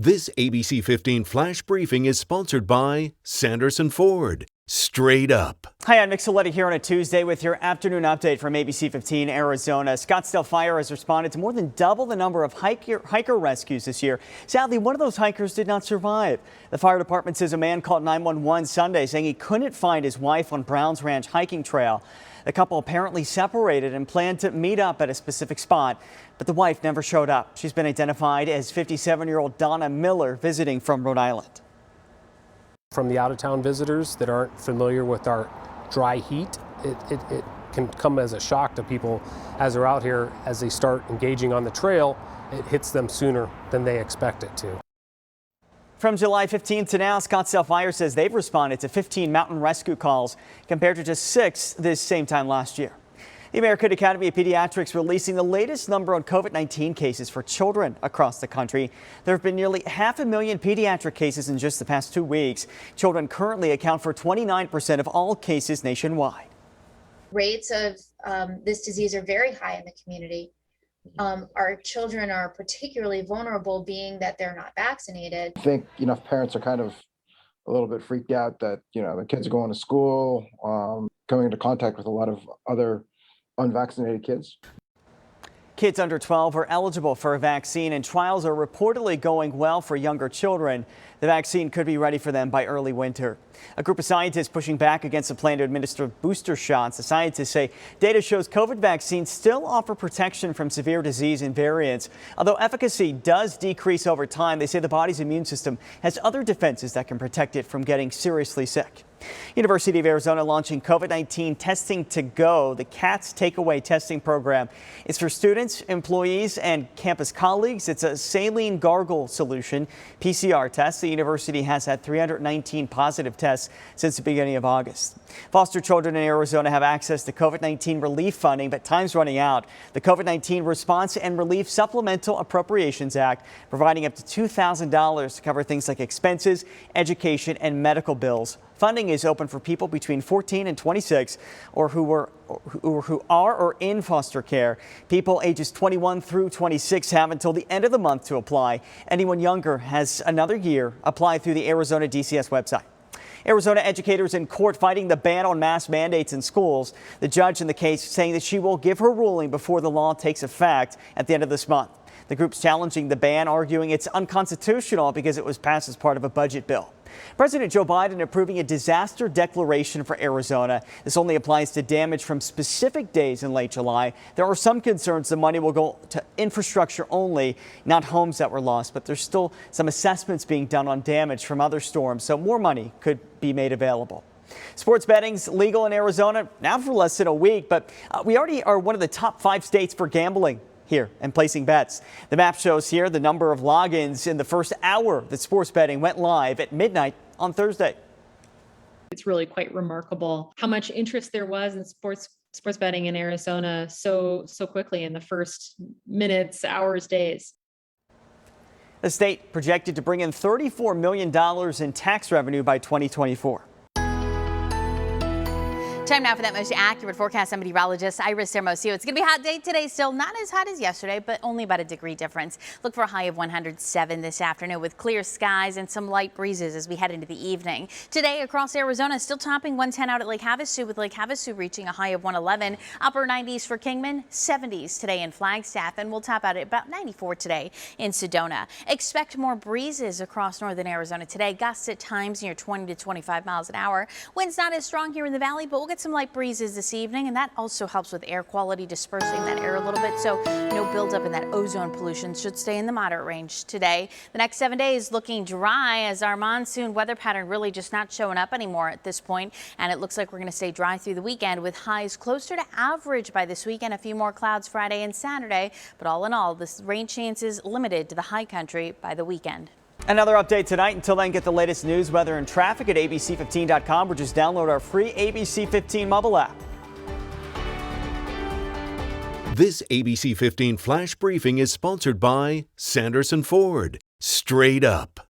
This ABC15 Flash Briefing is sponsored by Sanderson Ford. Straight up. Hi, I'm Nick Soletti here on a Tuesday with your afternoon update from ABC15 Arizona. Scottsdale Fire has responded to more than double the number of hiker rescues this year. Sadly, one of those hikers did not survive. The fire department says a man called 911 Sunday saying he couldn't find his wife on Browns Ranch hiking trail. The couple apparently separated and planned to meet up at a specific spot, but the wife never showed up. She's been identified as 57-year-old Donna Miller, visiting from Rhode Island. From the out-of-town visitors that aren't familiar with our dry heat, it can come as a shock to people as they're out here. As they start engaging on the trail, it hits them sooner than they expect it to. From July 15th to now, Scottsdale Fire says they've responded to 15 mountain rescue calls compared to just 6 this same time last year. The American Academy of Pediatrics releasing the latest number on COVID-19 cases for children across the country. There have been nearly 500,000 pediatric cases in just the past 2 weeks. Children currently account for 29% of all cases nationwide. Rates of this disease are very high in the community. Our children are particularly vulnerable, being that they're not vaccinated. I think, parents are kind of a little bit freaked out that, the kids are going to school, coming into contact with a lot of other unvaccinated kids. Kids under 12 are eligible for a vaccine, and trials are reportedly going well for younger children. The vaccine could be ready for them by early winter. A group of scientists pushing back against the plan to administer booster shots. The scientists say data shows COVID vaccines still offer protection from severe disease and variants. Although efficacy does decrease over time, they say the body's immune system has other defenses that can protect it from getting seriously sick. University of Arizona launching COVID-19 testing to go. The CATS takeaway testing program is for students, employees, and campus colleagues. It's a saline gargle solution PCR test. The university has had 319 positive tests since the beginning of August. Foster children in Arizona have access to COVID-19 relief funding, but time's running out. The COVID-19 Response and Relief Supplemental Appropriations Act providing up to $2,000 to cover things like expenses, education, and medical bills. Funding is open for people between 14 and 26 or who are or in foster care. People ages 21 through 26 have until the end of the month to apply. Anyone younger has another year. Apply through the Arizona DCS website. Arizona educators in court fighting the ban on mask mandates in schools. The judge in the case saying that she will give her ruling before the law takes effect at the end of this month. The group's challenging the ban, arguing it's unconstitutional because it was passed as part of a budget bill. President Joe Biden approving a disaster declaration for Arizona. This only applies to damage from specific days in late July. There are some concerns the money will go to infrastructure only, not homes that were lost, but there's still some assessments being done on damage from other storms, so more money could be made available. Sports betting's legal in Arizona now for less than a week, but we already are one of the top 5 states for gambling here and placing bets. The map shows here the number of logins in the first hour that sports betting went live at midnight on Thursday. It's really quite remarkable how much interest there was in sports betting in Arizona so quickly in the first minutes, hours, days. The state projected to bring in $34 million in tax revenue by 2024. Time now for that most accurate forecast. I'm meteorologist HERMOSILLO. It's going to be a hot day today. Still not as hot as yesterday, but only about a degree difference. Look for a high of 107 this afternoon with clear skies and some light breezes as we head into the evening. Today across Arizona, still topping 110 out at Lake Havasu, with Lake Havasu reaching a high of 111. Upper 90s for Kingman, 70s today in Flagstaff, and we'll top out at about 94 today in Sedona. Expect more breezes across northern Arizona today. Gusts at times near 20 to 25 miles an hour. Winds not as strong here in the valley, but we'll get some light breezes this evening, and that also helps with air quality, dispersing that air a little bit, so no buildup in that ozone pollution. Should stay in the moderate range today. The next 7 days looking dry as our monsoon weather pattern really just not showing up anymore at this point, and it looks like we're going to stay dry through the weekend with highs closer to average by this weekend. A few more clouds Friday and Saturday, but all in all, this rain chances limited to the high country by the weekend. Another update tonight. Until then, get the latest news, weather, and traffic at ABC15.com, or just download our free ABC15 mobile app. This ABC15 Flash Briefing is sponsored by Sanderson Ford. Straight up.